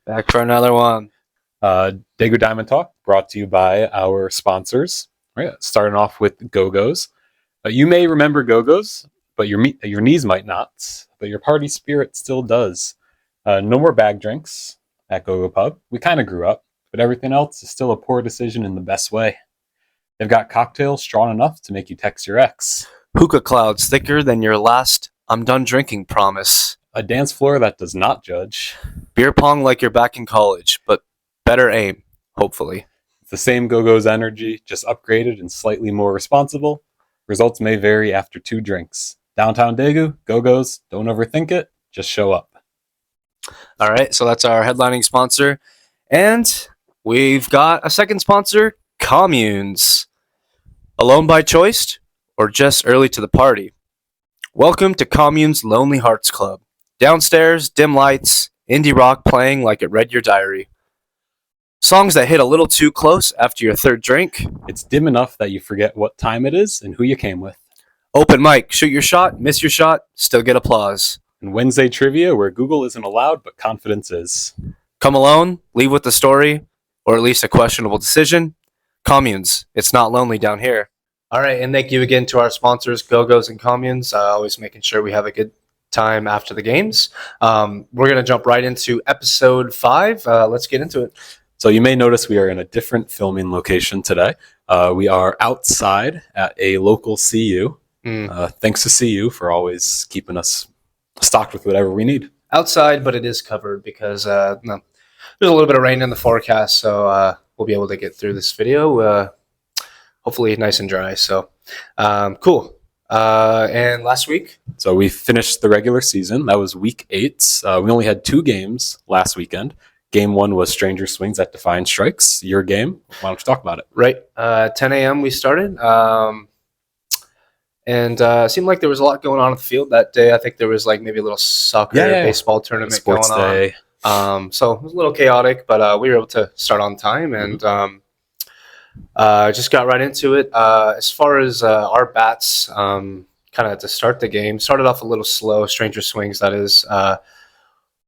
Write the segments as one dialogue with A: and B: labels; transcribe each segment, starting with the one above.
A: Back for another one.
B: Daegu Diamond Talk brought to you by our sponsors. Right, starting off with Go-Go's. You may remember Go-Go's, but your knees might not. But your party spirit still does. No more bag drinks at Go-Go Pub. We kind of grew up, but everything else is still a poor decision in the best way. They've got cocktails strong enough to make you text your ex.
A: Hookah clouds thicker than your last I'm done drinking promise.
B: A dance floor that does not judge.
A: Beer pong like you're back in college, but better aim, hopefully.
B: It's the same Go-Go's energy, just upgraded and slightly more responsible. Results may vary after 2 drinks. Downtown Daegu, Go-Go's, don't overthink it, just show up.
A: All right, so that's our headlining sponsor. And we've got a second sponsor, Communes. Alone by choice or just early to the party? Welcome to Commune's Lonely Hearts Club. Downstairs, dim lights, indie rock playing like it read your diary. Songs that hit a little too close after your third drink.
B: It's dim enough that you forget what time it is and who you came with.
A: Open mic, shoot your shot, miss your shot, still get applause.
B: And Wednesday trivia where Google isn't allowed but confidence is.
A: Come alone, leave with a story, or at least a questionable decision. Communes, it's not lonely down here. All right, and thank you again to our sponsors, Go-Go's and Communes, always making sure we have a good time after the games. We're going to jump right into episode 5. Let's get into it.
B: So you may notice we are in a different filming location today. We are outside at a local CU. Thanks to CU for always keeping us stocked with whatever we need.
A: Outside, but it is covered because there's a little bit of rain in the forecast, so we'll be able to get through this video hopefully nice and dry. So cool. And last week?
B: So we finished the regular season. That was week 8. We only had 2 games last weekend. Game 1 was Stranger Swings at Defiant Strikes. Your game. Why don't you talk about it?
A: Right. 10 a.m. we started. And it seemed like there was a lot going on the field that day. I think there was like maybe a little soccer, baseball tournament
B: Sports
A: going
B: day.
A: on. So it was a little chaotic, but we were able to start on time and just got right into it. As far as our bats, kind of to start the game, started off a little slow. Stranger Swings, that is.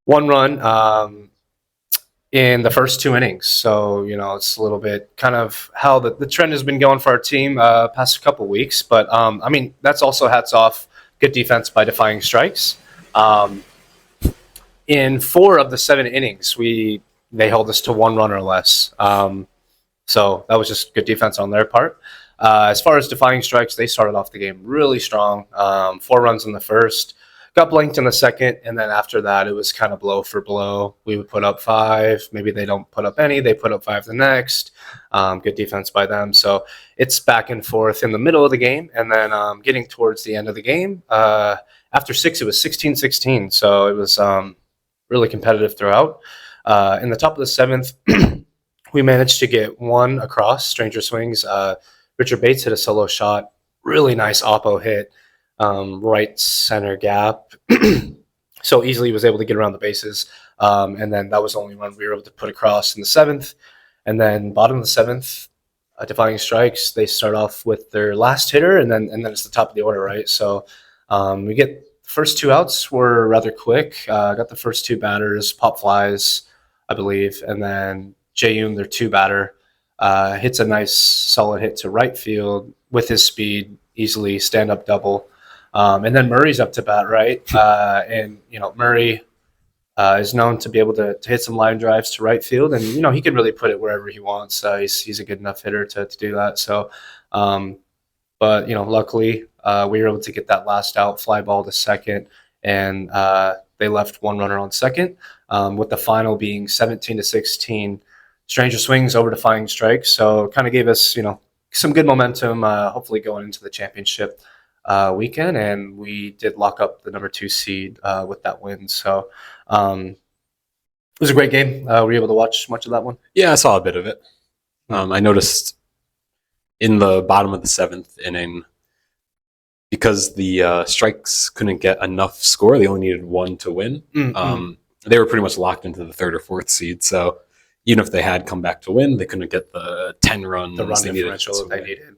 A: 1 run in the first 2 innings. So, it's a little bit kind of how the trend has been going for our team past couple weeks. But, that's also hats off. Good defense by Defying Strikes. In 4 of the 7 innings, they held us to 1 run or less. So that was just good defense on their part. As far as Defying Strikes, they started off the game really strong. 4 runs in the first. Got blanked in the second, and then after that, it was kind of blow for blow. We would put up 5. Maybe they don't put up any. They put up 5 the next. Good defense by them. So it's back and forth in the middle of the game, and then getting towards the end of the game. After 6, it was 16-16. So it was really competitive throughout. In the top of the 7th, we managed to get 1 across Stranger Swings. Richard Bates hit a solo shot. Really nice oppo hit. Right center gap. So easily was able to get around the bases. And then that was the only run we were able to put across in the 7th. And then bottom of the 7th, Defying Strikes, they start off with their last hitter, and then it's the top of the order, right? So we get the first 2 outs were rather quick. Got the first 2 batters, pop flies, I believe. And then Jae-yoon, their 2 batter, hits a nice solid hit to right field with his speed, easily stand-up double. And then Murray's up to bat, right? And, Murray is known to be able to hit some line drives to right field. And, he can really put it wherever he wants. He's a good enough hitter to do that. So, but, luckily we were able to get that last out, fly ball to second. And they left 1 runner on second, with the final being 17-16. Stranger Swings over Defying Strikes. So kind of gave us, some good momentum, hopefully going into the championship weekend, and we did lock up the number 2 seed with that win. So it was a great game. Were you able to watch much of that one?
B: Yeah, I saw a bit of it. I noticed in the bottom of the 7th inning, because the Strikes couldn't get enough score, they only needed 1 to win. They were pretty much locked into the 3rd or 4th seed. So even if they had come back to win, they couldn't get the 10 runs
A: they needed.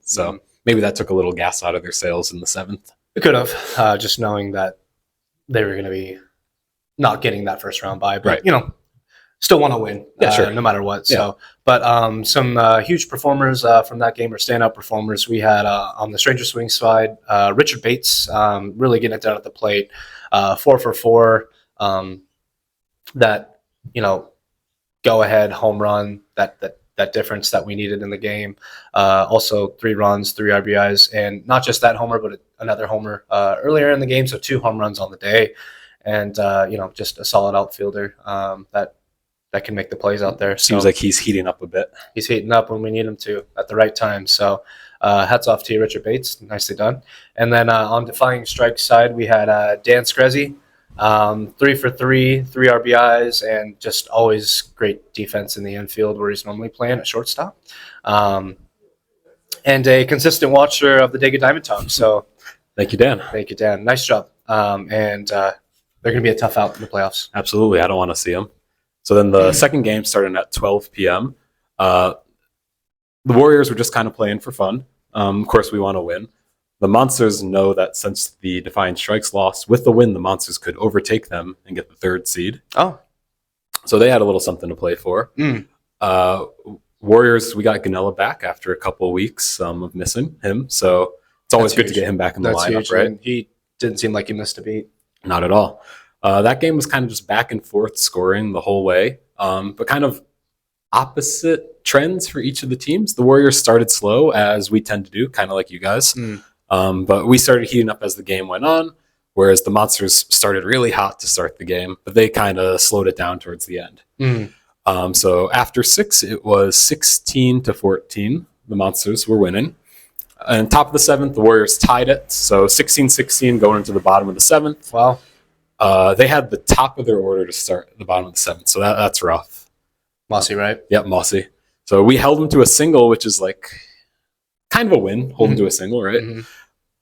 B: So maybe that took a little gas out of their sails in the 7th.
A: It could have, just knowing that they were going to be not getting that first round bye. But,
B: right.
A: still want to win,
B: sure.
A: no matter what.
B: Yeah.
A: So, but some huge performers from that game, or standout performers, we had on the Stranger Swing side, Richard Bates, really getting it done at the plate, 4 for 4. That go ahead home run, that difference that we needed in the game. Also 3 runs, 3 RBIs, and not just that homer, but another homer earlier in the game. So 2 home runs on the day, and just a solid outfielder that can make the plays out there.
B: Seems like he's heating up a bit.
A: He's heating up when we need him to at the right time. So hats off to you, Richard Bates. Nicely done. And then on defying strike side, we had Dan Screzzi. 3 for 3, 3 RBIs, and just always great defense in the infield where he's normally playing at shortstop. And a consistent watcher of the Daegu Diamond Talk. So
B: thank you, Dan.
A: Thank you, Dan. Nice job. And they're going to be a tough out in the playoffs.
B: Absolutely. I don't want to see them. So then the second game started at 12 p.m. The Warriors were just kind of playing for fun. Of course, we want to win. The Monsters know that since the Defiant Strikes lost, with the win, the Monsters could overtake them and get the 3rd seed.
A: Oh.
B: So they had a little something to play for. Warriors, we got Ganella back after a couple of weeks of missing him. So it's always good to get him back in the lineup,
A: huge,
B: right?
A: And he didn't seem like he missed a beat.
B: Not at all. That game was kind of just back and forth scoring the whole way, but kind of opposite trends for each of the teams. The Warriors started slow, as we tend to do, kind of like you guys. But we started heating up as the game went on, whereas the Monsters started really hot to start the game, but they kind of slowed it down towards the end. So after 6, it was 16-14. The Monsters were winning. And top of the 7th, the Warriors tied it. So 16-16 going into the bottom of the 7th.
A: Wow.
B: They had the top of their order to start the bottom of the 7th. So that's rough.
A: Mossy, right?
B: Yep, Mossy. So we held them to a single, which is like kind of a win, hold them to a single, right?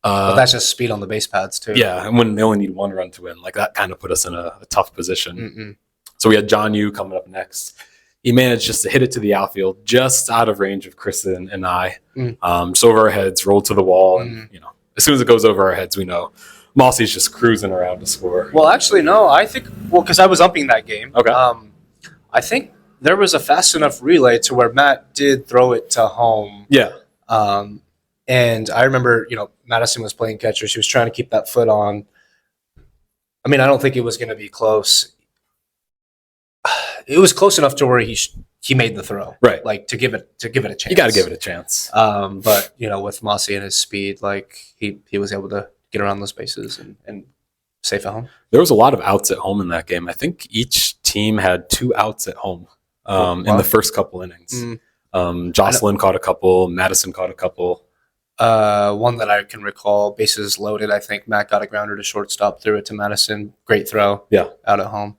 A: But that's just speed on the base pads, too.
B: Yeah, and when they only need 1 run to win, like that kind of put us in a tough position. So we had John Yu coming up next. He managed just to hit it to the outfield, just out of range of Chris and I. Just over our heads, rolled to the wall, and as soon as it goes over our heads, we know Mossy's just cruising around to score.
A: Well, actually, no. I think because I was umping that game.
B: Okay.
A: I think there was a fast enough relay to where Matt did throw it to home.
B: Yeah.
A: And I remember, Madison was playing catcher. She was trying to keep that foot on. I mean, I don't think it was going to be close. It was close enough to where he made the throw,
B: right?
A: Like to give it a chance.
B: You got to give it a chance.
A: But with Mossy and his speed, like he was able to get around those bases and safe at home.
B: There was a lot of outs at home in that game. I think each team had 2 outs at home in the first couple innings. Jocelyn caught a couple. Madison caught a couple.
A: One that I can recall, bases loaded. I think Matt got a grounder to shortstop, threw it to Madison. Great throw.
B: Yeah,
A: out at home.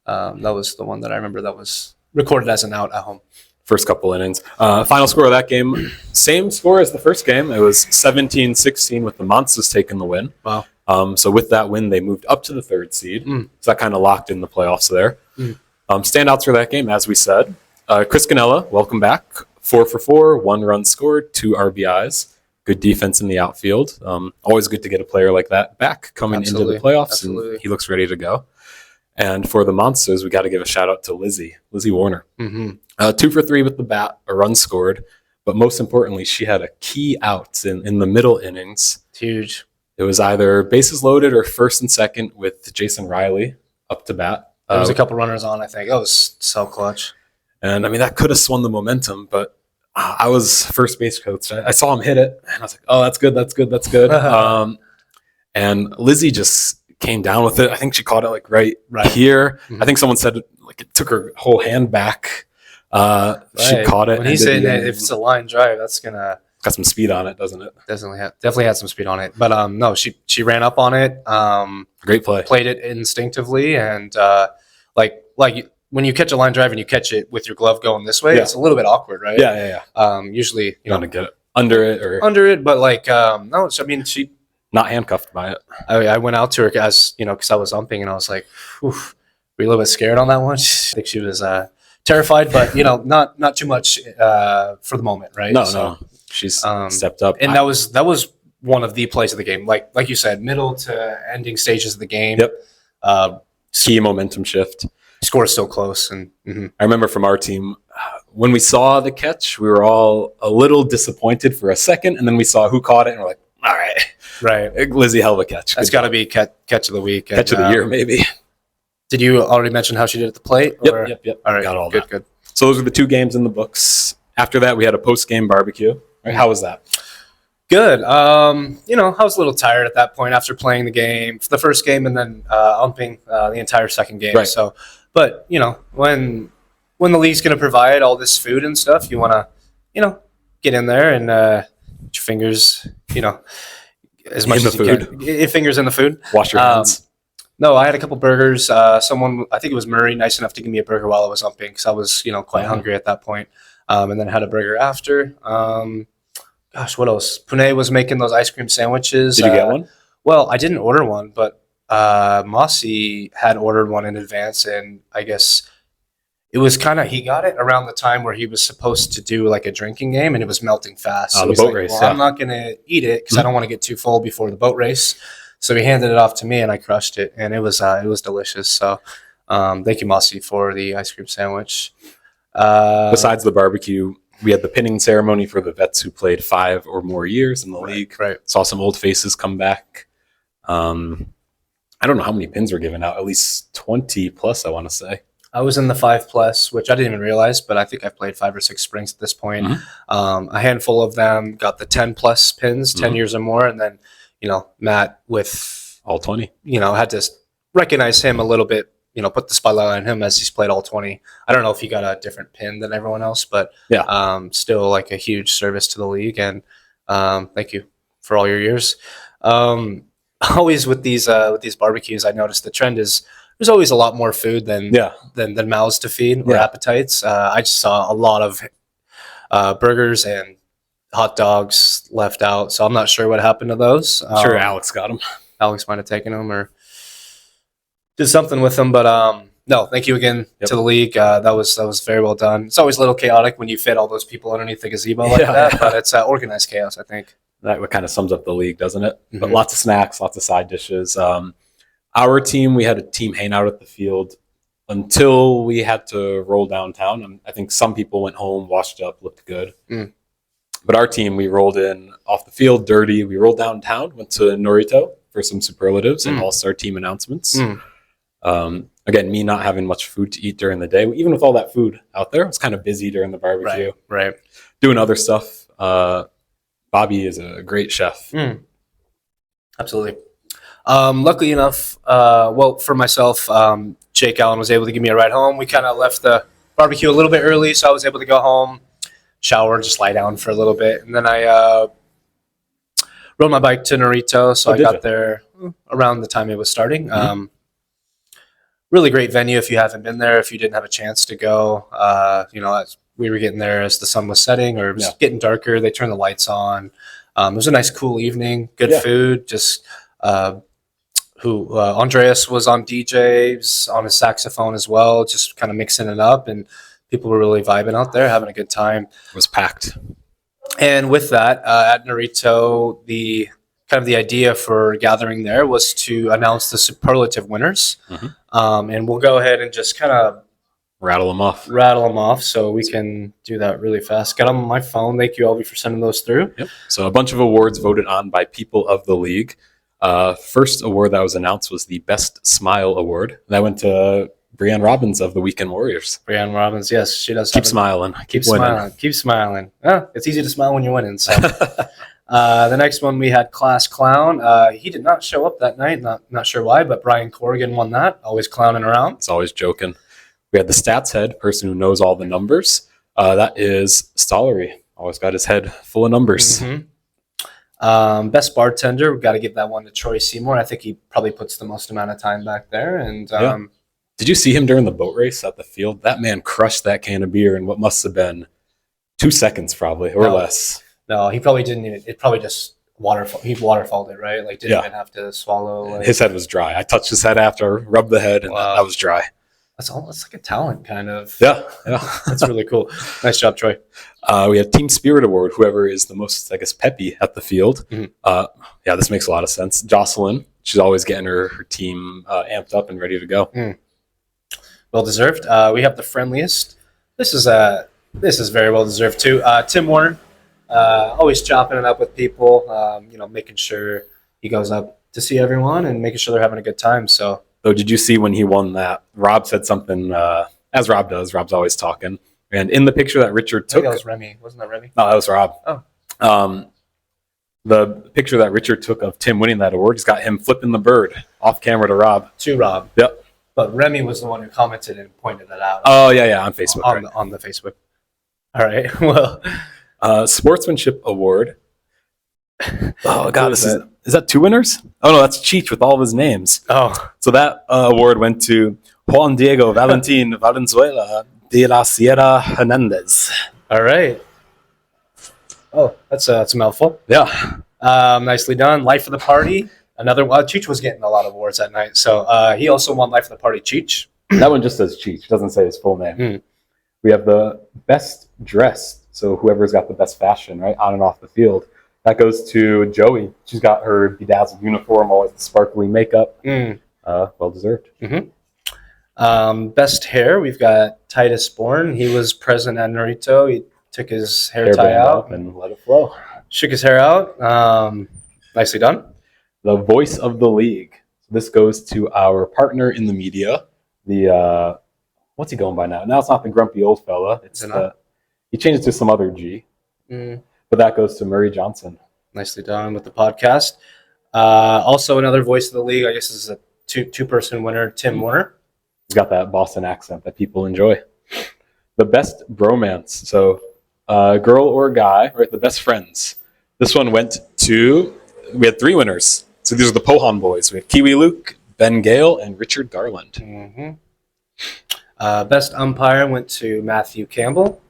A: That was the one that I remember that was recorded as an out at home.
B: First couple innings. Final score of that game, same score as the first game. It was 17-16 with the Monsters taking the win.
A: Wow.
B: So with that win, they moved up to the 3rd seed. So that kind of locked in the playoffs there. Standouts for that game, as we said. Chris Ganella, welcome back. 4 for 4, 1 run scored, 2 RBIs. Good defense in the outfield. Always good to get a player like that back coming into the playoffs. And he looks ready to go. And for the Monsters, we got to give a shout out to Lizzie Warner. 2 for 3 with the bat, a run scored. But most importantly, she had a key out in the middle innings.
A: Huge.
B: It was either bases loaded or 1st and 2nd with Jason Riley up to bat.
A: There was a couple runners on, I think. That was so clutch.
B: And I mean, that could have swung the momentum, but I was first base coach. I saw him hit it, and I was like, oh, that's good. And Lizzie just came down with it. I think she caught it like right here. I think someone said like it took her whole hand back. She caught it.
A: When he's saying that if it's a line drive, that's gonna
B: got some speed on it, doesn't it?
A: Definitely had some speed on it. But no, she ran up on it.
B: Great play.
A: Played it instinctively, and like when you catch a line drive and you catch it with your glove going this way, it's a little bit awkward, right?
B: Yeah.
A: Usually
B: you want to get it under it,
A: but like no. I mean, she
B: not handcuffed by it.
A: I went out to her as because I was umping, and I was like, were you a little bit scared on that one? I think she was terrified, but not too much for the moment, right?
B: No. She's stepped up,
A: and that was one of the plays of the game. Like you said, middle to ending stages of the game.
B: Yep. Key momentum shift.
A: score is still close. And
B: I remember from our team, when we saw the catch, we were all a little disappointed for a second, and then we saw who caught it, and we're like, all right, Lizzie, hell of a catch.
A: That's got to be catch of the week.
B: Catch of the year, maybe.
A: Did you already mention how she did at the plate? Or?
B: Yep.
A: All right,
B: got all
A: good,
B: that.
A: good.
B: So those were the 2 games in the books. After that, we had a post-game barbecue. Right, how was that?
A: Good. I was a little tired at that point after playing the first game, and then umping the entire second game.
B: Right.
A: So, but when the league's going to provide all this food and stuff, you want to, get in there and put your fingers, as much as you can. Get your fingers in the food.
B: Wash your hands.
A: No, I had a couple burgers. Someone, I think it was Murray, nice enough to give me a burger while I was umping because I was, quite hungry at that point. And then had a burger after. Gosh, what else? Pune was making those ice cream sandwiches.
B: Did you get one?
A: Well, I didn't order one, but Mossy had ordered one in advance, and I guess it was he got it around the time where he was supposed to do like a drinking game, and it was melting fast. So
B: the boat race.
A: I'm not going to eat it because I don't want to get too full before the boat race. So he handed it off to me, and I crushed it, and it was delicious. So thank you, Mossy, for the ice cream sandwich.
B: Besides the barbecue, we had the pinning ceremony for the vets who played 5 or more years in the league.
A: Right.
B: Saw some old faces come back. I don't know how many pins were given out. At least 20 plus, I want to say.
A: I was in the 5+, which I didn't even realize, but I think I've played 5 or 6 springs at this point. A handful of them got the 10+ pins, 10 years or more, and then Matt with
B: all 20.
A: Had to recognize him a little bit. Put the spotlight on him as he's played all 20. I don't know if he got a different pin than everyone else, but still like a huge service to the league. And thank you for all your years. Always with these barbecues, I noticed the trend is there's always a lot more food than mouths to feed or appetites. I just saw a lot of burgers and hot dogs left out, so I'm not sure what happened to those.
B: I'm sure Alex got them.
A: Alex might have taken them or did something with them, but no, thank you again to the league. That was very well done. It's always a little chaotic when you fit all those people underneath the gazebo like that, but it's organized chaos, I think.
B: That kind of sums up the league, doesn't it? But lots of snacks, lots of side dishes. Our team, we had a team hang out at the field until we had to roll downtown. I think some people went home, washed up, looked good. But our team, we rolled in off the field dirty. We rolled downtown, went to Norito for some superlatives and all-star team announcements. Again, me not having much food to eat during the day, even with all that food out there, I was kind of busy during the barbecue.
A: Right.
B: Doing other stuff. Bobby is a great chef.
A: Absolutely. Luckily enough, for myself, Jake Allen was able to give me a ride home. We kind of left the barbecue a little bit early, so I was able to go home, shower, just lie down for a little bit. And then I rode my bike to Norito, so I got there around the time it was starting. Really great venue if you haven't been there, if you didn't have a chance to go. We were getting there as the sun was setting or it was getting darker. They turned the lights on. It was a nice, cool evening, good food. Just Andreas was on DJs, on his saxophone as well, just kind of mixing it up. And people were really vibing out there, having a good time.
B: It was packed.
A: And with that, at Norito, the idea for gathering there was to announce the Superlative Winners. And we'll go ahead and just kind of
B: rattle them off
A: so we can do that really fast. Got them on my phone. Thank you, Albie, for sending those through.
B: So a bunch of awards voted on by people of the league. First award that was announced was the Best Smile Award. That went to Brianne Robbins of the Weekend Warriors.
A: Brianne Robbins, yes, she does.
B: Keep smiling.
A: Keep smiling. It's easy to smile when you're winning. So. The next one we had Class Clown. He did not show up that night. Not sure why, but Brian Corrigan won that. Always clowning around.
B: It's always joking. We had the Stats Head, person who knows all the numbers. That is Stollery. Always got his head full of numbers.
A: Best Bartender. We've got to give that one to Troy Seymour. I think he probably puts the most amount of time back there. And
B: did you see him during the boat race at the field? That man crushed that can of beer in what must have been 2 seconds probably or less.
A: No, he probably didn't even. It probably just he waterfalled it, right? Like didn't even have to swallow.
B: His head was dry. I touched his head after, rubbed the head, and that was dry.
A: That's like a talent, kind of.
B: Yeah.
A: That's really cool. Nice job, Troy.
B: We have Team Spirit Award. Whoever is the most, I guess, peppy at the field. This makes a lot of sense. Jocelyn, she's always getting her team amped up and ready to go.
A: Well deserved. We have the friendliest. This is very well deserved too. Tim Warner, always chopping it up with people. Making sure he goes up to see everyone and making sure they're having a good time. So,
B: Did you see when he won that? Rob said something, as Rob does. Rob's always talking. And in the picture that Richard
A: I
B: took,
A: think that was Remy. Wasn't that Remy?
B: no, that was Rob.
A: Oh.
B: The picture that Richard took of Tim winning that award, he's got him flipping the bird off camera to Rob.
A: To Rob.
B: Yep.
A: But Remy was the one who commented and pointed that out.
B: Oh, yeah, on Facebook.
A: On the Facebook. All right. Well,
B: Sportsmanship Award. Oh, God. Is that 2 winners? Oh, no, that's Cheech with all of his names.
A: Oh.
B: So that award went to Juan Diego Valentin Valenzuela de la Sierra Hernandez.
A: All right. Oh, that's a mouthful.
B: Yeah.
A: Nicely done. Life of the Party. Another one. Cheech was getting a lot of awards that night. So he also won Life of the Party Cheech.
B: That one just says Cheech. Doesn't say his full name.
A: Mm.
B: We have the best dressed. So whoever's got the best fashion, right, on and off the field. That goes to Joey. She's got her bedazzled uniform, always the sparkly makeup. Well deserved.
A: Mm-hmm. Best hair. We've got Titus Bourne. He was present at Naruto. He took his hair tie out
B: and let it flow.
A: Shook his hair out. Nicely done.
B: The voice of the league. This goes to our partner in the media. The what's he going by now? Now it's not the grumpy old fella. He changed it to some other G. But that goes to Murray Johnson.
A: Nicely done with the podcast. Also another voice of the league. I guess this is a two-person winner, Tim Warner.
B: He's got that Boston accent that people enjoy. The best bromance. So girl or guy, right? The best friends. This one went to, we had 3 winners. So these are the Pohan boys. We had Kiwi Luke, Ben Gale, and Richard Garland.
A: Mm-hmm. Best umpire went to Matthew Campbell.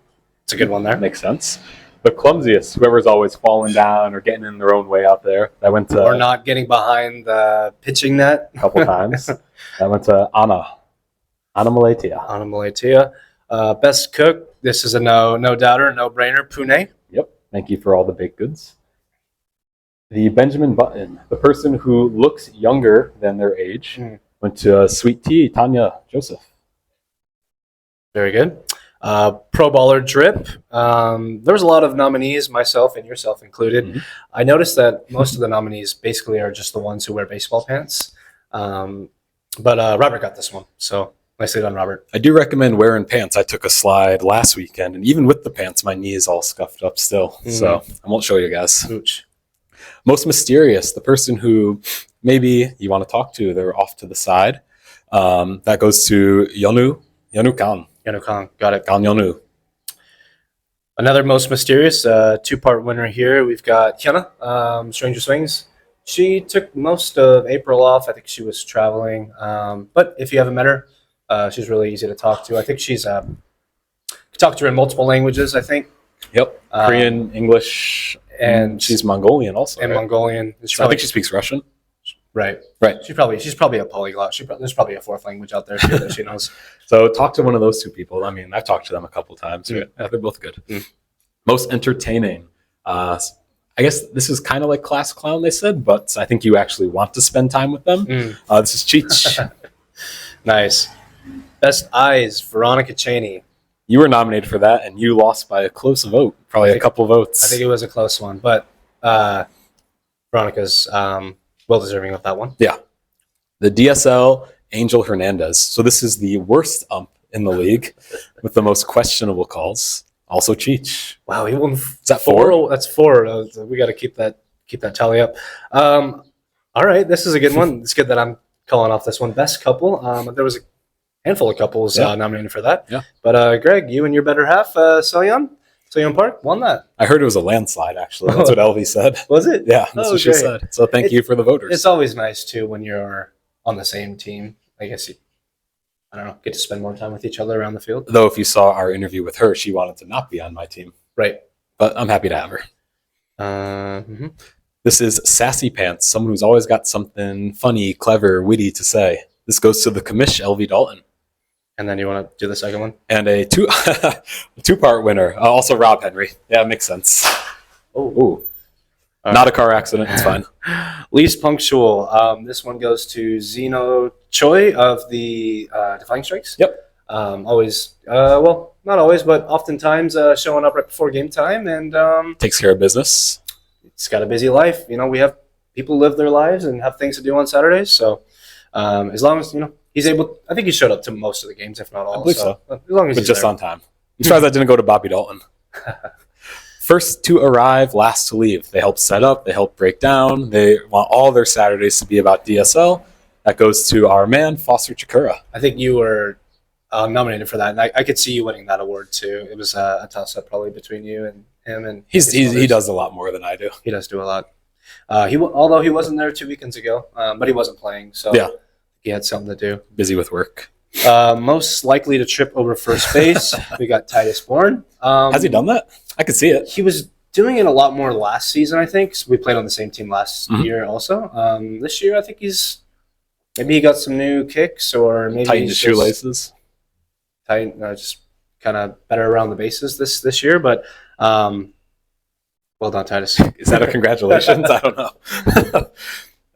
A: It's a good one there.
B: Makes sense. The clumsiest, whoever's always falling down or getting in their own way out there. That went to,
A: or not getting behind the pitching net
B: a couple times. That went to Anna
A: Malatia. Best cook. This is a no doubter, no brainer. Pune.
B: Yep. Thank you for all the baked goods. The Benjamin Button, the person who looks younger than their age, went to Sweet Tea, Tanya Joseph.
A: Very good. Pro Baller Drip. There was a lot of nominees, myself and yourself included. Mm-hmm. I noticed that most of the nominees basically are just the ones who wear baseball pants. But Robert got this one, so nicely done, Robert.
B: I do recommend wearing pants. I took a slide last weekend, and even with the pants, my knee is all scuffed up still. So I won't show you guys.
A: Ooch.
B: Most mysterious, the person who maybe you want to talk to, they're off to the side. That goes to Yonu Kan.
A: Yonu Kan, got it.
B: Kan Yonu.
A: Another most mysterious, 2-part winner here. We've got Hyuna, Stranger Swings. She took most of April off. I think she was traveling. But if you haven't met her, she's really easy to talk to. I think she's talk to her in multiple languages, I think.
B: Yep. Korean, English, and she's Mongolian also.
A: And right? Mongolian.
B: I think she speaks Russian.
A: Right. She's probably a polyglot. There's probably a 4th language out there too that she knows.
B: So talk to one of those 2 people. I mean, I've talked to them a couple times. Yeah, they're both good. Most entertaining. I guess this is kind of like class clown, they said, but I think you actually want to spend time with them. This is Cheech.
A: Nice. Best eyes, Veronica Cheney.
B: You were nominated for that, and you lost by a close vote. Probably a couple votes.
A: I think it was a close one, but Veronica's well-deserving of that one.
B: Yeah. The DSL, Angel Hernandez. So this is the worst ump in the league with the most questionable calls. Also Cheech.
A: Wow, he won.
B: Is that 4?
A: That's 4. We got to keep that tally up. All right, this is a good one. It's good that I'm calling off this one. Best couple. There was a handful of couples nominated for that.
B: Yeah.
A: But Greg, you and your better half, Soyeon Park, won that.
B: I heard it was a landslide, actually. That's what Elvie said.
A: Was it?
B: Yeah, that's what she said. So thank you for the voters.
A: It's always nice, too, when you're on the same team. I guess you, get to spend more time with each other around the field.
B: Though if you saw our interview with her, she wanted to not be on my team.
A: Right.
B: But I'm happy to have her. This is Sassy Pants, someone who's always got something funny, clever, witty to say. This goes to the commish, Elvie Dalton.
A: And then you want to do the second one?
B: And a 2-part winner, also Rob Henry. Yeah, it makes sense. Ooh. Not a car accident. It's fine.
A: Least punctual. This one goes to Zeno Choi of the Defying Strikes.
B: Yep.
A: Always, not always, but oftentimes showing up right before game time, and
B: Takes care of business.
A: it's got a busy life. We have people live their lives and have things to do on Saturdays. So as long as he's able, I think he showed up to most of the games, if not all.
B: I believe so.
A: As long as
B: But
A: he's
B: just
A: there.
B: on time. I'm surprised that didn't go to Bobby Dalton. First to arrive, last to leave. They help set up, they help break down. They want all their Saturdays to be about DSL. That goes to our man, Foster Chikura.
A: I think you were nominated for that, and I could see you winning that award too. It was a toss-up probably between you and him. And
B: He does a lot more than I do.
A: He does do a lot. Although he wasn't there 2 weekends ago, but he wasn't playing, so
B: Yeah.
A: he had something to do.
B: Busy with work.
A: Most likely to trip over first base, we got Titus Bourne.
B: Has he done that? I could see it.
A: He was doing it a lot more last season, I think. So we played on the same team last year also. This year, I think maybe he got some new kicks, or maybe
B: Tightened his shoelaces.
A: Just kind of better around the bases this year. But well done, Titus.
B: Is that a congratulations? I don't know.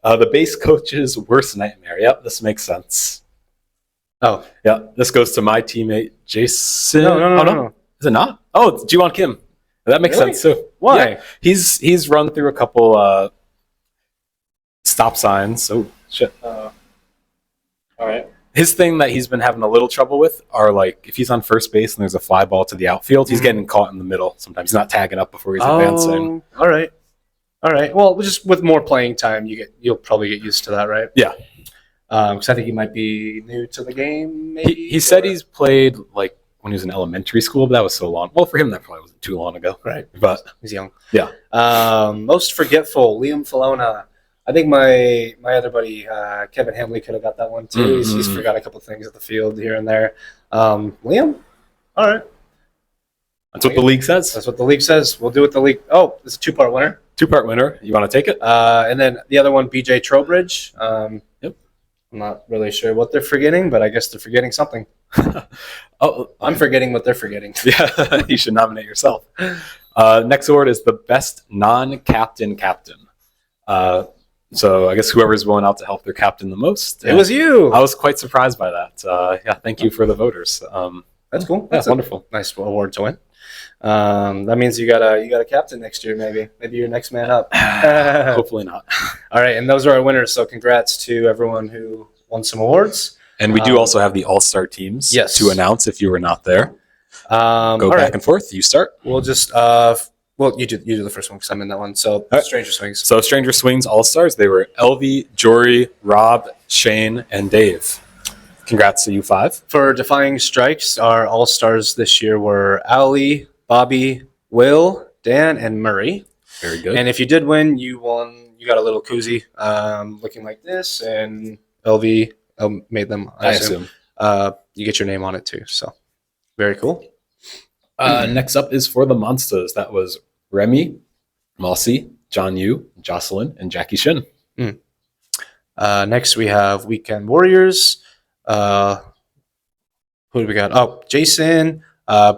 B: The base coach's worst nightmare. Yep, this makes sense.
A: Oh.
B: Yeah, this goes to my teammate, Jason.
A: No.
B: Is it not? Oh, it's Jiwon Kim. That makes
A: Really?
B: sense too.
A: Why?
B: Yeah, he's run through a couple stop signs. Oh shit!
A: All right.
B: His thing that he's been having a little trouble with are like if he's on first base and there's a fly ball to the outfield, he's getting caught in the middle. Sometimes he's not tagging up before he's advancing.
A: All right. Well, just with more playing time, you'll probably get used to that, right?
B: Yeah.
A: Because I think he might be new to the game. Maybe
B: He said he's played like when he was in elementary school, but that was so long. Well, for him, that probably wasn't too long ago.
A: Right.
B: But
A: He's young.
B: yeah.
A: Most forgetful, Liam Falona. I think my other buddy, Kevin Hamley, could have got that one too. He's forgot a couple things at the field here and there. Liam? All right.
B: That's what the league says.
A: That's what the league says. We'll do what the league... Oh, it's a 2-part winner.
B: 2-part winner. You want to take it?
A: And then the other one, BJ Trowbridge.
B: Yep.
A: I'm not really sure what they're forgetting, but I guess they're forgetting something.
B: Oh,
A: I'm forgetting what they're forgetting.
B: yeah. You should nominate yourself. Next award is the best non-captain captain. So I guess whoever's willing out to help their captain the most.
A: It was you.
B: I was quite surprised by that. Yeah, thank you for the voters.
A: That's cool.
B: That's wonderful.
A: Nice award to win. That means you got a captain next year, maybe. Maybe you're next man up.
B: Hopefully not.
A: All right, and those are our winners. So congrats to everyone who won some awards.
B: And we do also have the all-star teams to announce if you were not there. Go back and forth. You start.
A: We'll just you do the first one because I'm in that one. So Stranger Swings.
B: So Stranger Swings all-stars. They were Elvie, Jory, Rob, Shane, and Dave. Congrats to you 5.
A: For Defying Strikes, our all-stars this year were Ali, Bobby, Will, Dan, and Murray.
B: Very good.
A: And if you did win, you won. You got a little koozie looking like this, and LV made them. I assume. You get your name on it too. So very cool.
B: Next up is for the Monsters. That was Remy, Mossy, John Yu, Jocelyn, and Jackie Shin.
A: Next we have Weekend Warriors. Who do we got? Oh, Jason,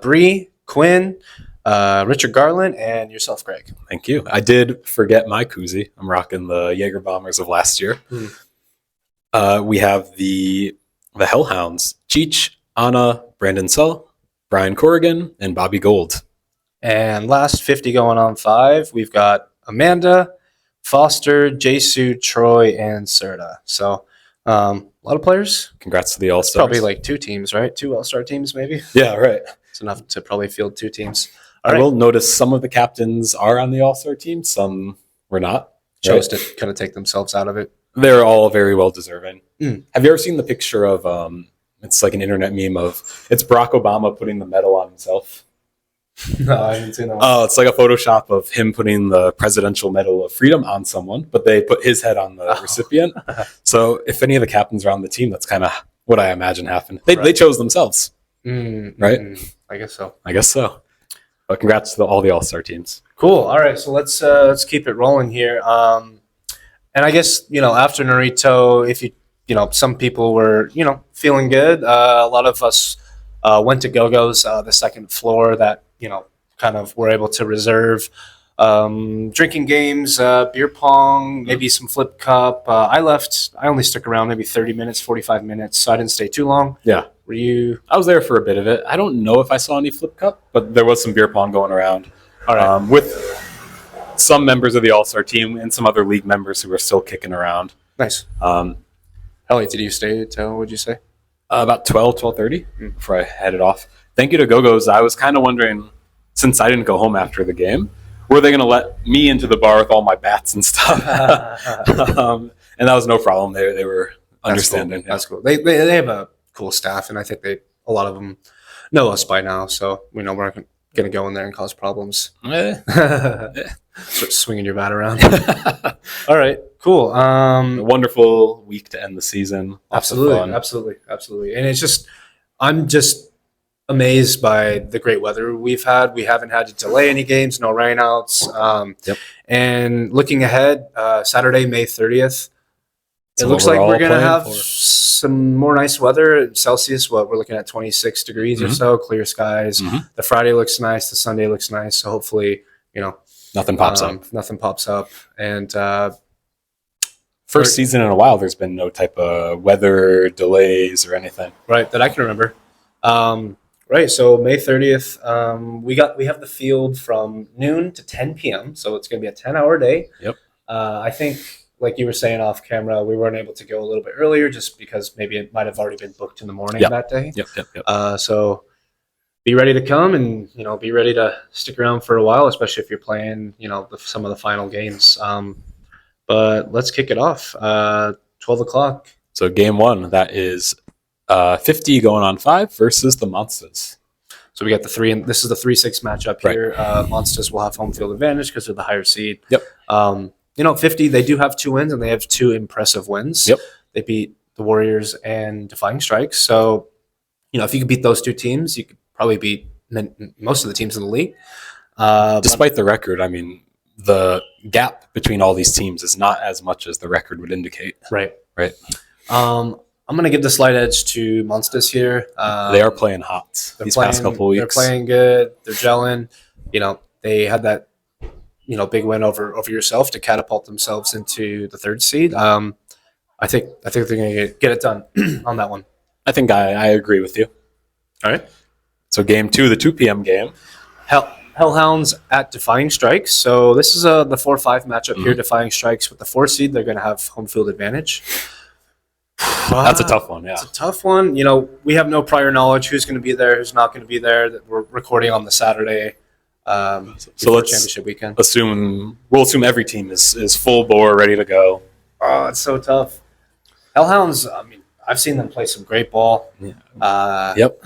A: Bree, Quinn, Richard Garland, and yourself, Greg.
B: Thank you. I did forget my koozie. I'm rocking the Jaeger Bombers of last year. We have the Hellhounds: Cheech, Anna, Brandon Sull, Brian Corrigan, and Bobby Gold.
A: And last 50 going on 5, we've got Amanda, Foster, Jesu, Troy, and Serta. So a lot of players.
B: Congrats to the All-Stars.
A: Probably like 2 teams, right? 2 All-Star teams, maybe.
B: Yeah, right.
A: It's enough to probably field 2 teams.
B: I will notice some of the captains are on the All-Star team. Some were not.
A: Chose to kind of take themselves out of it.
B: They're all very well deserving. Have you ever seen the picture of, it's like an internet meme of, it's Barack Obama putting the medal on himself?
A: No, I haven't seen that one.
B: Oh, it's like a Photoshop of him putting the Presidential Medal of Freedom on someone, but they put his head on the recipient. So if any of the captains are on the team, that's kind of what I imagine happened. They chose themselves, right?
A: I guess so.
B: But congrats to all the All-Star teams.
A: Cool. All right, so let's keep it rolling here. And I guess after Narito, if some people were feeling good. A lot of us went to Go-Go's, the second floor that kind of were able to reserve drinking games, beer pong, maybe some flip cup. I only stuck around maybe 30 minutes, 45 minutes, so I didn't stay too long.
B: Yeah.
A: Were you?
B: I was there for a bit of it. I don't know if I saw any flip cup, but there was some beer pong going around.
A: All right.
B: With some members of the All-Star team and some other league members who were still kicking around.
A: Nice.
B: Um,
A: How late did you stay till, would you say?
B: about 12:30 before I headed off. Thank you to Go-Go's. I was kind of wondering, since I didn't go home after the game, were they going to let me into the bar with all my bats and stuff? And that was no problem. They were understanding.
A: That's cool. They have a cool staff, and I think a lot of them know us by now, so we know we're not going to go in there and cause problems. Start swinging your bat around. All right, cool.
B: A wonderful week to end the season. Lots of fun.
A: Absolutely. And I'm just amazed by the great weather we've had. We haven't had to delay any games, no rainouts.
B: Yep.
A: And looking ahead, Saturday, May 30th, it looks
B: what
A: like
B: we're
A: we're
B: all
A: going to
B: playing
A: have
B: for.
A: some more nice weather. Celsius, we're looking at 26 degrees or so, clear skies. The Friday looks nice. The Sunday looks nice. So hopefully,
B: Nothing pops up.
A: Nothing pops up. And
B: First season in a while, there's been no type of weather delays or anything.
A: right, that I can remember. Right, so May 30th, we have the field from noon to 10 p.m. So it's going to be a 10-hour day.
B: Yep.
A: I think, like you were saying off camera, we weren't able to go a little bit earlier just because maybe it might have already been booked in the morning that day.
B: Yep.
A: So be ready to come and be ready to stick around for a while, especially if you're playing some of the final games. But let's kick it off. 12 o'clock.
B: So game one, that is 50 going on 5 versus the Monsters.
A: So we got the 3, and this is the 3-6 matchup
B: Right.
A: here. Monsters will have home field advantage because they're the higher seed.
B: Yep.
A: 50, they do have 2 wins, and they have 2 impressive wins.
B: Yep.
A: They beat the Warriors and Defying Strikes. So, if you could beat those 2 teams, you could probably beat most of the teams in the league.
B: Despite the record, I mean, the gap between all these teams is not as much as the record would indicate.
A: Right.
B: Right.
A: I'm going to give the slight edge to Monsters here.
B: They are playing hot these past couple weeks.
A: They're playing good. They're gelling. They had that, big win over yourself to catapult themselves into the 3rd seed. I think they're going to get it done on that one.
B: I think I agree with you.
A: All right.
B: So game 2, the 2 p.m. game.
A: Hellhounds at Defying Strikes. So this is the 4-5 matchup here. Defying Strikes with the 4 seed. They're going to have home field advantage.
B: That's a tough one, yeah.
A: It's a tough one. We have no prior knowledge who's going to be there, who's not going to be there. We're recording on the Saturday.
B: So let's
A: championship weekend.
B: We'll assume every team is full bore, ready to go.
A: Oh, it's so tough. Hellhounds, I mean, I've seen them play some great ball.
B: Yeah. Yep.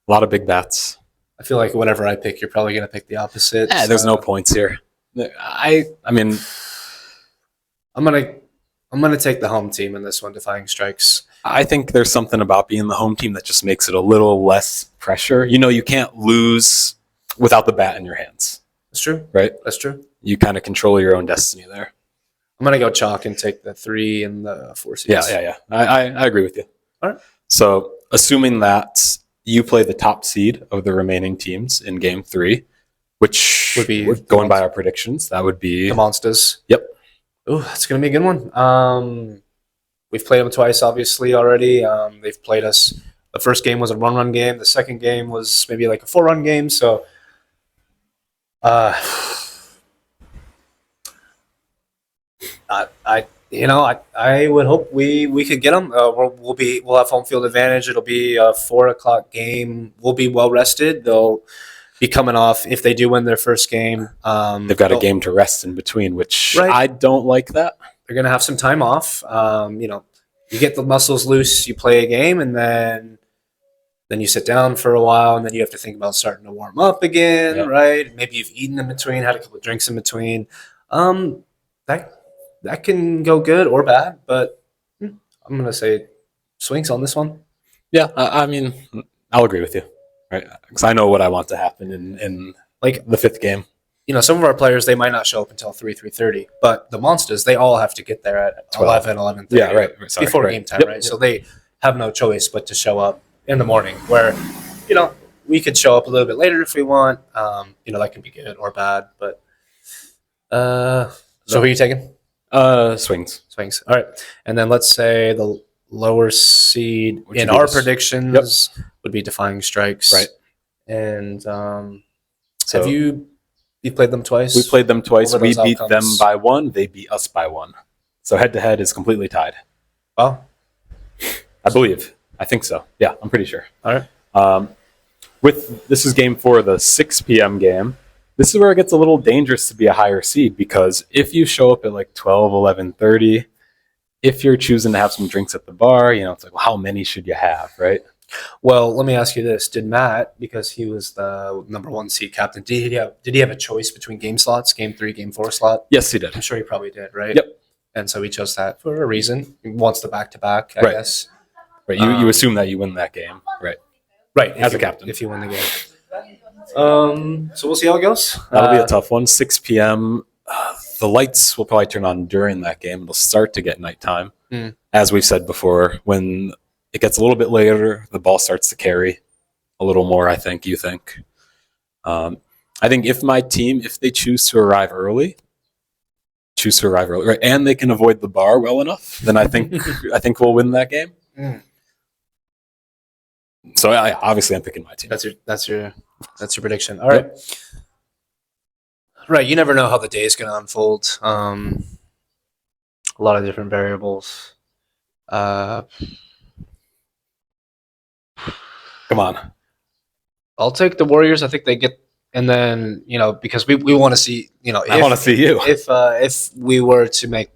B: A lot of big bats.
A: I feel like whatever I pick, you're probably going to pick the opposite.
B: There's no points here. I mean,
A: I'm gonna take the home team in this one, Defying Strikes.
B: I think there's something about being the home team that just makes it a little less pressure. You can't lose without the bat in your hands.
A: That's true.
B: Right?
A: That's true.
B: You kind of control your own destiny there.
A: I'm gonna go chalk and take the 3 and the 4 seeds.
B: Yeah. I agree with you.
A: All right.
B: So assuming that you play the top seed of the remaining teams in game 3, which
A: would be
B: going by our predictions, that would be
A: the Monsters.
B: Yep.
A: Ooh, that's going to be a good one. We've played them twice, obviously, already. They've played us. The first game was a run game. The second game was maybe like a 4-run game. So, I would hope we could get them. We'll have home field advantage. It'll be a 4 o'clock game. We'll be well rested. They'll be coming off if they do win their first game.
B: They've got a game to rest in between, which
A: Right.
B: I don't like that.
A: They're going to have some time off. You get the muscles loose, you play a game, and then you sit down for a while, and then you have to think about starting to warm up again,
B: Yep.
A: right? Maybe you've eaten in between, had a couple of drinks in between. That can go good or bad, but I'm going to say swings on this one.
B: Yeah, I mean, I'll agree with you, right? Because I know what I want to happen in
A: Like,
B: the 5th game.
A: some of our players, they might not show up until 3:30, but the Monsters, they all have to get there at 11:30.
B: Yeah, right. Sorry,
A: before
B: right.
A: game time,
B: Yep.
A: right? So they have no choice but to show up in the morning. Where, we could show up a little bit later if we want. That can be good or bad. But so who are you taking?
B: Swings.
A: Swings. All right, and then let's say the lower seed
B: Which
A: in
B: would be
A: our
B: the-
A: predictions would be Defying Strikes.
B: Right.
A: And
B: So
A: have you played them twice?
B: we played them twice.
A: What were
B: We
A: those
B: beat them
A: outcomes?
B: by 1. They beat us by 1. So head-to-head is completely tied.
A: Oh,
B: I believe. I think so. Yeah, I'm pretty sure.
A: all right.
B: This is game 4 of the 6 p.m. game. This is where it gets a little dangerous to be a higher seed, because if you show up at like 12, 11:30, if you're choosing to have some drinks at the bar, it's like, well, how many should you have, right?
A: Well, let me ask you this: did Matt, because he was the number 1 seed captain, did he have a choice between game slots, game 3, game 4 slot?
B: Yes, he did.
A: I'm sure he probably did, right?
B: Yep.
A: And so he chose that for a reason. He wants the back-to-back, I
B: Right.
A: guess.
B: Right. You assume that you win that game, right?
A: Right,
B: As a captain.
A: if you win the game. So we'll see how it goes.
B: That'll be a tough one. 6 p.m. The lights will probably turn on during that game. It'll start to get nighttime. As we've said before, when it gets a little bit later, the ball starts to carry a little more, I think. You think? I think if my team, if they choose to arrive early, right, and they can avoid the bar well enough, then I think we'll win that game. So obviously I'm picking my team.
A: That's your prediction. All right.
B: Yep.
A: Right. You never know how the day is going to unfold. A lot of different variables.
B: Come on.
A: I'll take the Warriors. I think they get, and then because we want to see
B: I want to see you.
A: If we were to make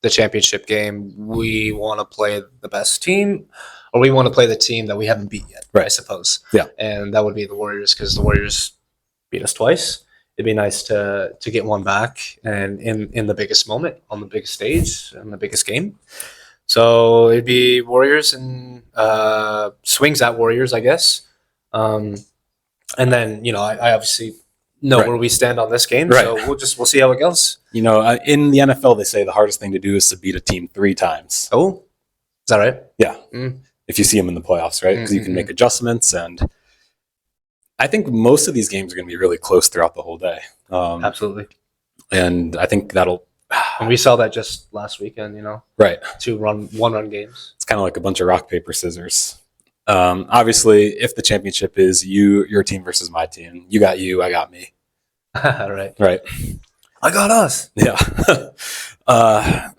A: the championship game, we want to play the best team, or we want to play the team that we haven't beat yet,
B: Right.
A: I suppose.
B: Yeah.
A: And that would be the Warriors, because the Warriors beat us twice. It'd be nice to get one back, and in the biggest moment, on the biggest stage, in the biggest game. So it'd be Warriors and swings at Warriors, I guess. And then I obviously know
B: Right.
A: where we stand on this game,
B: Right.
A: so we'll see how it goes.
B: In the NFL, they say the hardest thing to do is to beat a team 3 times.
A: Oh, is that right?
B: Yeah.
A: Mm.
B: If you see them in the playoffs, right? Because you can make adjustments, and I think most of these games are going to be really close throughout the whole day.
A: Absolutely.
B: And I think that'll.
A: And we saw that just last weekend.
B: Right.
A: 2 one-run games.
B: It's kind of like a bunch of rock, paper, scissors. Obviously, if the championship is your team versus my team, you got you, I got me.
A: Right.
B: Right.
A: I got us.
B: Yeah.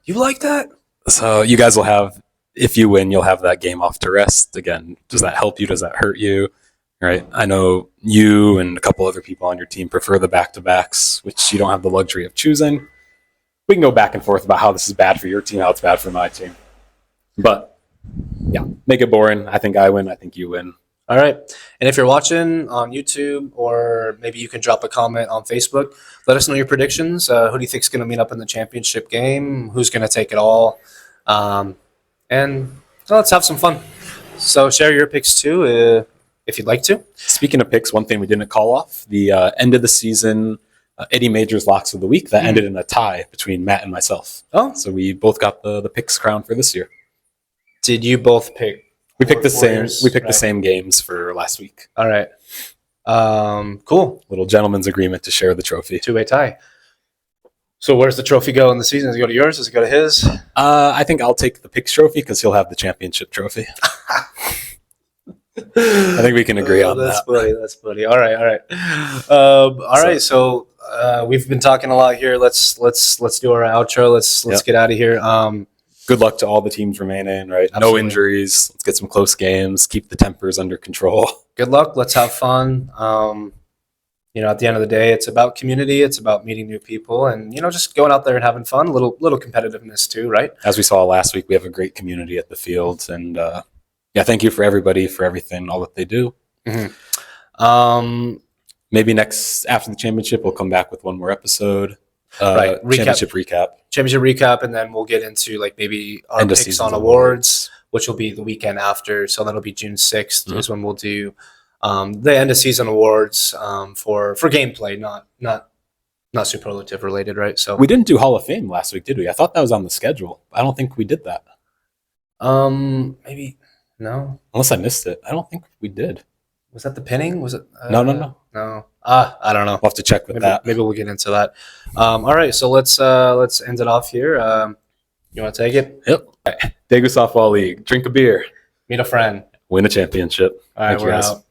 A: You like that?
B: So you guys will have, if you win, you'll have that game off to rest. Again, does that help you? Does that hurt you? Right. I know you and a couple other people on your team prefer the back-to-backs, which you don't have the luxury of choosing. We can go back and forth about how this is bad for your team, how it's bad for my team. But, yeah, make it boring. I think I win. I think you win.
A: All right. And if you're watching on YouTube, or maybe you can drop a comment on Facebook, let us know your predictions. Who do you think is going to meet up in the championship game? Who's going to take it all? And let's have some fun. So share your picks too, if you'd like to.
B: Speaking of picks, one thing we didn't call off, the end of the season Eddie Majors Locks of the Week, that ended in a tie between Matt and myself.
A: Oh.
B: So we both got the picks crown for this year.
A: Did you both pick?
B: We picked the same.
A: Warriors?
B: We picked
A: Right.
B: the same games for last week.
A: All right. Cool.
B: Little gentleman's agreement to share the trophy.
A: 2-way tie. So where's the trophy go in the season? Does it go to yours? Does it go to his?
B: I think I'll take the picks trophy because he'll have the championship trophy. I think we can agree on
A: that's
B: that.
A: Funny. That's funny. All right. All right. So we've been talking a lot here. Let's do our outro. Let's
B: Yep.
A: get out of here.
B: Good luck to all the teams remaining, right? No
A: Absolutely.
B: injuries. Let's get some close games. Keep the tempers under control.
A: Good luck. Let's have fun. At the end of the day, it's about community. It's about meeting new people, and just going out there and having fun. A little competitiveness too, right?
B: As we saw last week, we have a great community at the field, and thank you for everybody for everything, all that they do.
A: Mm-hmm.
B: Maybe after the championship, we'll come back with one more episode.
A: Right.
B: Championship recap.
A: Championship recap, and then we'll get into maybe our
B: End of
A: picks
B: seasons
A: on awards, which will be the weekend after. So that'll be June 6th is when we'll do the end of season awards for gameplay, not superlative related, right? So
B: We didn't do Hall of Fame last week, did we? I thought that was on the schedule. I don't think we did that.
A: maybe no.
B: Unless I missed it. I don't think we did.
A: Was that the pinning? Was it?
B: No.
A: No. I don't know.
B: We'll have to check with that.
A: Maybe we'll get into that. All right, so let's end it off here. You want to take it?
B: Yep. Daegu Softball League. Drink a beer.
A: Meet a friend.
B: Win a championship.
A: All right,
B: Thank you,
A: we're
B: guys.
A: out.